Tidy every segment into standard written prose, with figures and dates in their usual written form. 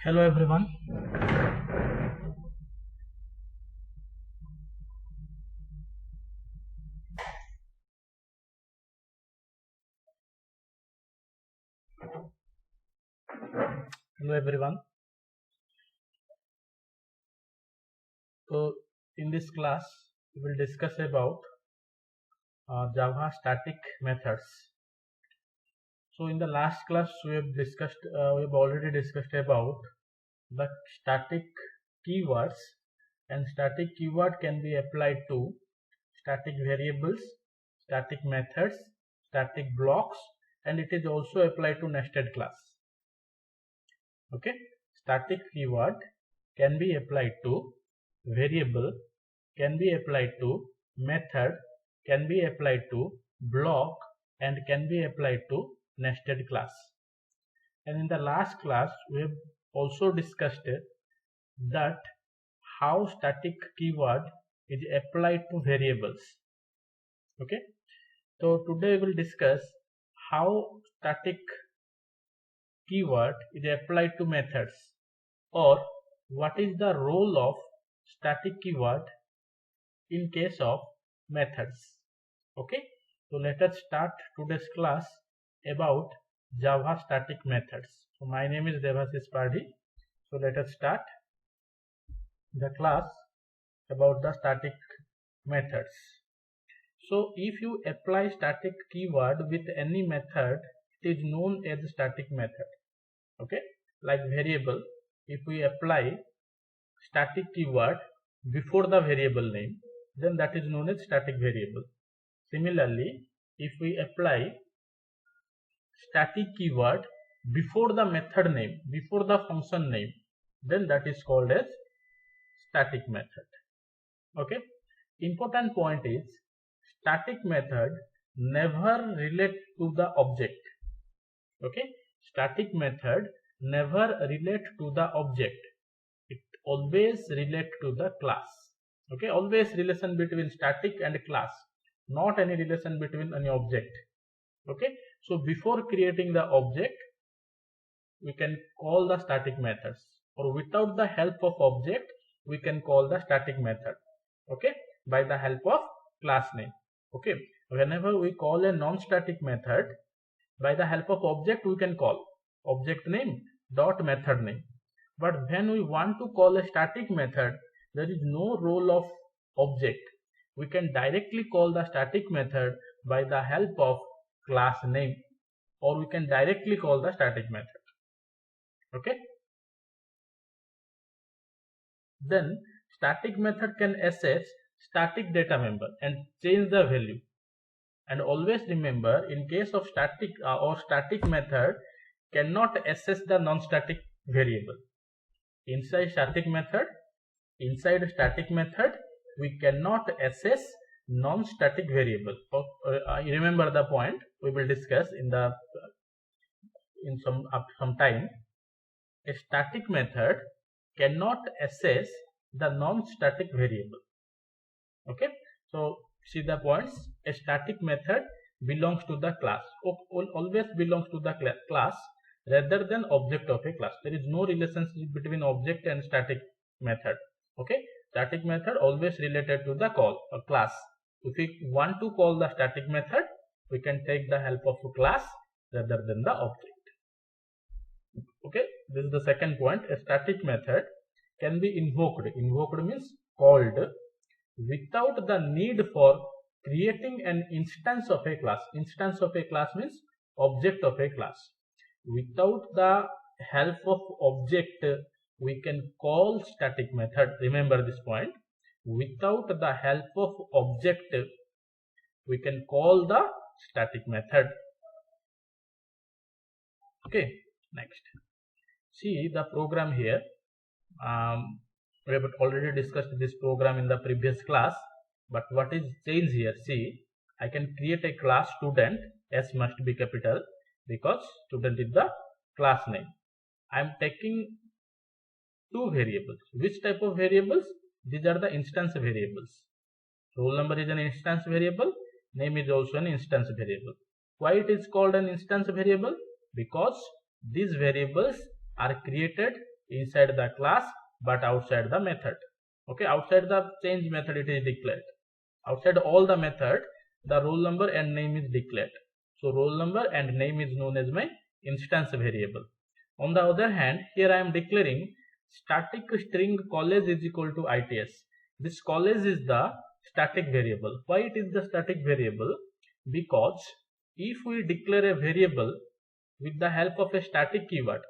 Hello everyone. Hello everyone. So in this class we will discuss about Java static methods. So in the last class we have already discussed about the static keywords, and static keyword can be applied to static variables, static methods, static blocks, and it is also applied to nested class. Okay, static keyword can be applied to variable, can be applied to method, can be applied to block, and can be applied to nested class. And in the last class we have also discussed that how static keyword is applied to variables. Okay, so today we will discuss how static keyword is applied to methods, or what is the role of static keyword in case of methods. Okay, so let us start today's class about Java static methods. So my name is Devashish Pardhi. So let us start the class about the static methods. So if you apply static keyword with any method, it is known as static method. Okay, like variable, if we apply static keyword before the variable name, then that is known as static variable. Similarly, if we apply static keyword before the method name, before the function name, then that is called as static method. Okay, important point is static method never relate to the object. Okay, static method never relate to the object, it always relate to the class. Okay, always relation between static and class, not any relation between any object. Okay, so before creating the object we can call the static methods, or without the help of object we can call the static method. Okay, by the help of class name. Okay, whenever we call a non-static method, by the help of object we can call object name dot method name. But when we want to call a static method, there is no role of object. We can directly call the static method by the help of class name, or we can directly call the static method. Okay. Then static method can access static data member and change the value. And always remember, in case of static or static method cannot access the non-static variable. Inside static method we cannot access non-static variable. Remember the point we will discuss in some time. A static method cannot access the non-static variable. Okay, so see the points. A static method belongs to the class, always belongs to the class rather than object of a class. There is no relationship between object and static method. Okay, static method always related to the call or class. If we want to call the static method, we can take the help of a class rather than the object. Okay, this is the second point. A static method can be invoked. Invoked means called without the need for creating an instance of a class. Instance of a class means object of a class. Without the help of object we can call static method. Remember this point. Without the help of object we can call the static method. Okay, next. See the program here. We have already discussed this program in the previous class, but what is changed here? See, I can create a class student. S must be capital because student is the class name. I am taking two variables. Which type of variables? These are the instance variables. Roll number is an instance variable, name is also an instance variable. Why it is called an instance variable? Because these variables are created inside the class but outside the method. Okay, outside the change method it is declared. Outside all the method, the roll number and name is declared. So roll number and name is known as my instance variable. On the other hand, here I am declaring static string college is equal to its. This college is the static variable. Why it is the static variable? Because if we declare a variable with the help of a static keyword,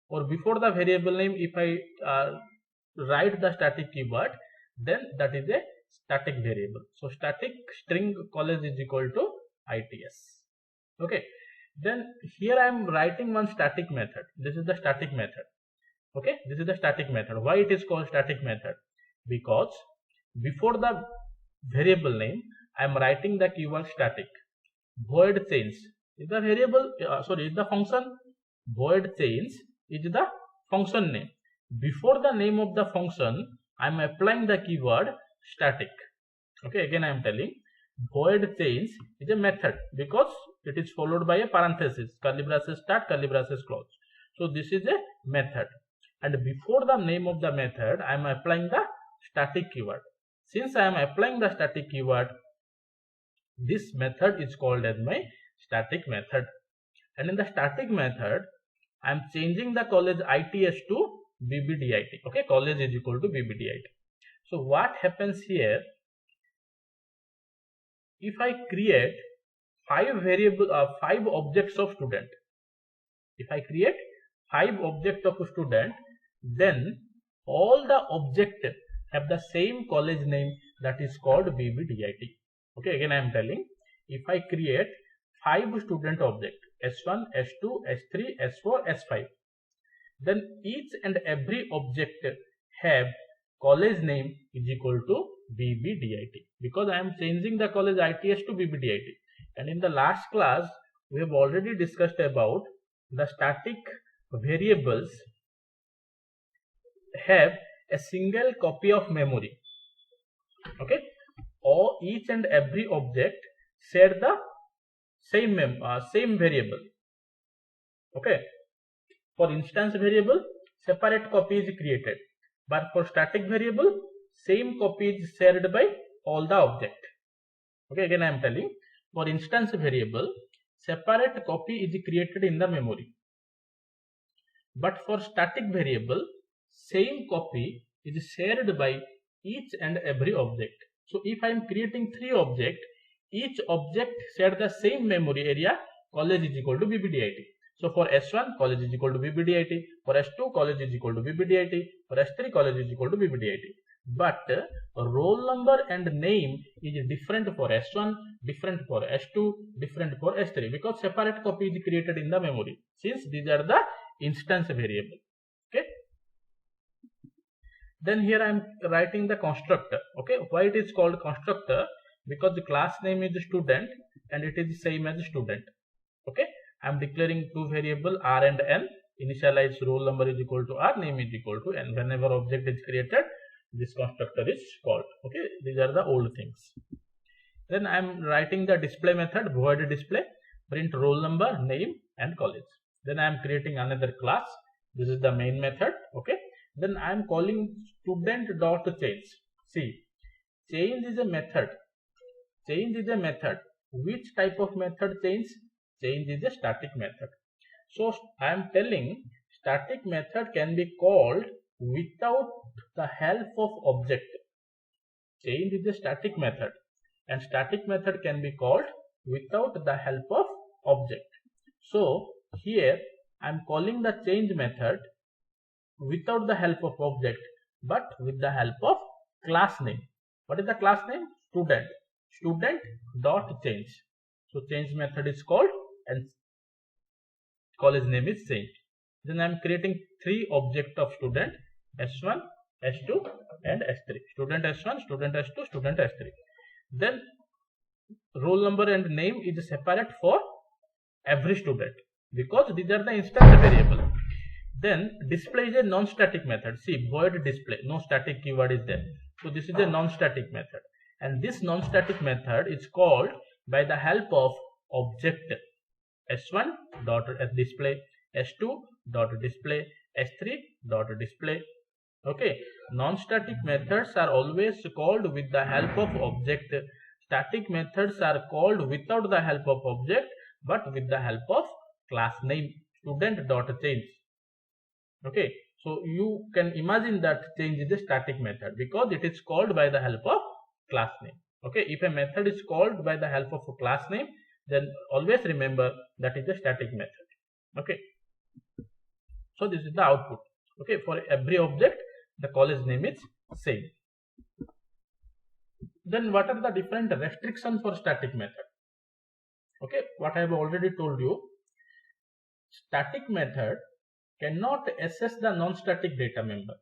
or before the variable name if I write the static keyword, then that is a static variable. So static string college is equal to its. Okay, then here I am writing one static method. This is the static method. Okay, this is the static method. Why it is called static method? Because before the variable name I am writing the keyword static. Void change is the variable, is the function. Void change is the function name. Before the name of the function I am applying the keyword static. Okay, again I am telling void change is a method because it is followed by a parenthesis, curly braces start, curly braces close. So this is a method, and before the name of the method I am applying the static keyword. Since I am applying the static keyword, this method is called as my static method. And in the static method I am changing the college its to bbdit. Okay, college is equal to bbdit. So what happens here, if I create 5 objects of student, if I create 5 objects of student, then all the objects have the same college name, that is called bbdit. Okay, again I am telling, if I create 5 student object S1, S2, S3, S4, S5, then each and every object have college name is equal to bbdit, because I am changing the college its to bbdit. And in the last class we have already discussed about the static variables have a single copy of memory. Okay, or each and every object share the same variable. Okay, for instance variable separate copy is created, but for static variable same copy is shared by all the object. Okay, again I am telling, for instance variable separate copy is created in the memory, but for static variable same copy is shared by each and every object. So if I am creating 3 objects, each object share the same memory area, college is equal to bbdit. So for S1 college is equal to bbdit, for S2 college is equal to bbdit, for S3 college is equal to bbdit. But roll number and name is different for S1, different for S2, different for S3, because separate copy is created in the memory, since these are the instance variable. Okay, then here I am writing the constructor. Okay, why it is called constructor? Because the class name is student and it is the same as student. Okay, I am declaring 2 variable r and n. Initialize roll number is equal to r, name is equal to n. Whenever object is created, this constructor is called. Okay, these are the old things. Then I am writing the display method, void display, print roll number, name and college. Then I am creating another class. This is the main method. Okay, then I am calling student.change. See, change is a method. Change is a method. Which type of method change? Change is a static method. So I am telling static method can be called without the help of object. Change is a static method, and static method can be called without the help of object. So here I am calling the change method without the help of object, but with the help of class name. What is the class name? Student. Student.change. So change method is called and college name is change. Then I am creating 3 objects of student, S1, S2 and S3. Student S1, student S2, student S3. Then roll number and name is separate for every student, because these are the instance variable. Then display is a non-static method. See, void display, no static keyword is there. So this is a non-static method, and this non-static method is called by the help of object S1 dot display, S2 dot display, s3.display. Okay, non-static methods are always called with the help of object. Static methods are called without the help of object but with the help of class name student.change. Okay, so you can imagine that change is a static method because it is called by the help of class name. Okay, if a method is called by the help of a class name, then always remember that is a static method. Okay, so this is the output. Okay, for every object the college name is same. Then what are the different restrictions for static method? Okay, what I have already told you, static method cannot access the non-static data member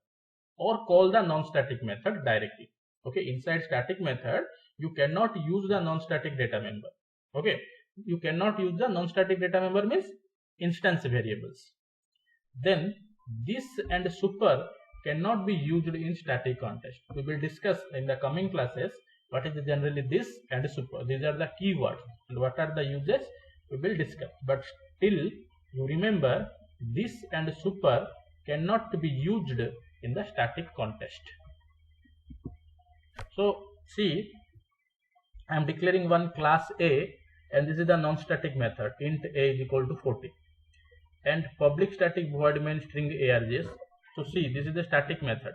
or call the non-static method directly. Okay, inside static method you cannot use the non-static data member. Okay, you cannot use the non-static data member means instance variables. Then this and super cannot be used in static context. We will discuss in the coming classes what is generally this and super. These are the keywords and what are the uses we will discuss. But still you remember this and super cannot be used in the static context. So see, I am declaring one class A and this is the non-static method int a is equal to 40 and public static void main string args. So see, this is the static method.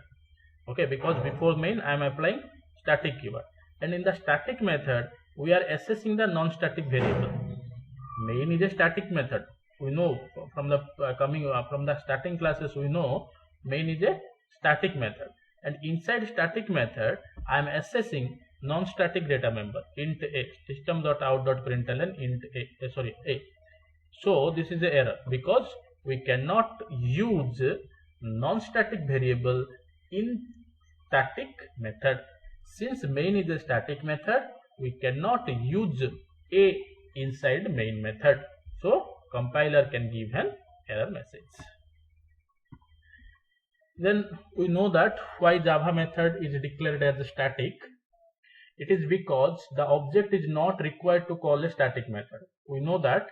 Okay, because before main I am applying static keyword and in the static method we are accessing the non-static variable. Main is a static method. We know from the from the starting classes we know main is a static method and inside static method I am accessing non-static data member int a system.out.println int a. So this is the error because we cannot use non-static variable in static method. Since main is a static method, we cannot use a inside main method. So compiler can give an error message. Then we know that why Java method is declared as static. It is because the object is not required to call a static method. We know that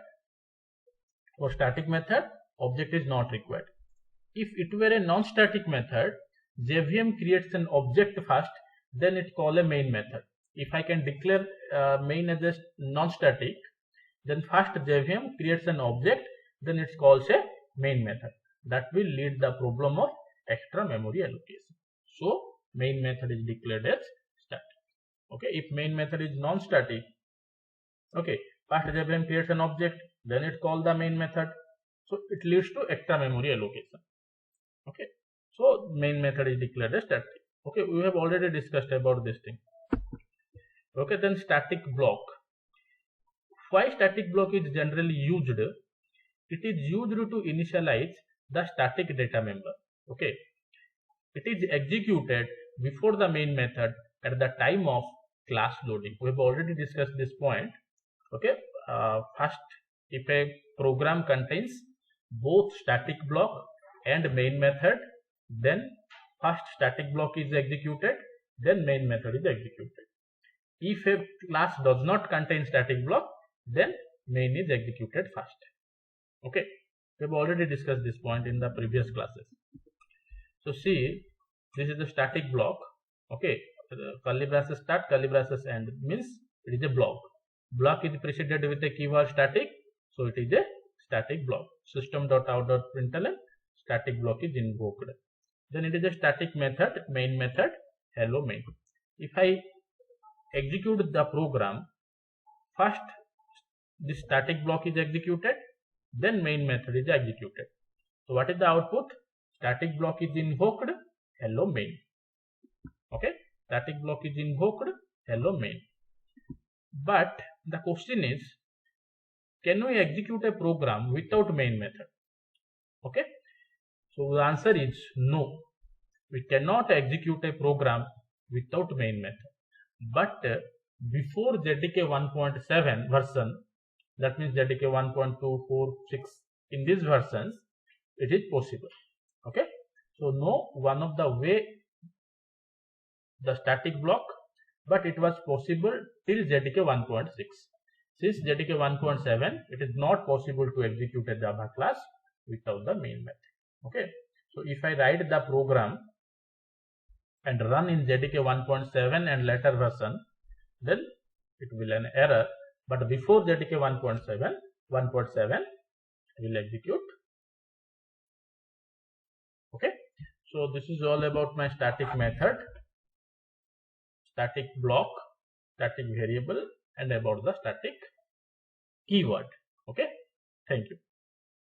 for static method object is not required. If it were a non-static method, JVM creates an object first, then it call a main method. If I can declare main as a non-static, then first JVM creates an object, then it calls a main method. That will lead the problem of extra memory allocation. So main method is declared as static. Okay, if main method is non-static, okay, first JVM creates an object, then it calls the main method. So it leads to extra memory allocation. Okay, so main method is declared as static. Okay, we have already discussed about this thing. Okay, then static block. Why static block is generally used? It is used to initialize the static data member. Okay, it is executed before the main method at the time of class loading. We have already discussed this point. Okay, first, if a program contains both static block and main method, then first static block is executed, then main method is executed. If a class does not contain static block, then main is executed first. Okay, we have already discussed this point in the previous classes. So see, this is the static block. Okay, curly braces start, curly braces end means it is a block. Block is preceded with a keyword static, so it is a static block. System.out.println static block is invoked. Then it is a static method, main method, hello main. If I execute the program, first this static block is executed, then main method is executed. So what is the output? Static block is invoked, hello main. Okay, static block is invoked, hello main. But the question is, can we execute a program without main method? Okay, so the answer is no. We cannot execute a program without main method. But before JDK 1.7 version, that means JDK 1.2, 4, 6, in these versions, it is possible. Okay, so no one of the way the static block, but it was possible till JDK 1.6. Since JDK 1.7, it is not possible to execute a Java class without the main method. Okay, So if I write the program and run in JDK 1.7 and later version, then it will an error. But before JDK 1.7 will execute. Okay. So this is all about my static method, static block, static variable, and about the static keyword. Okay. Thank you.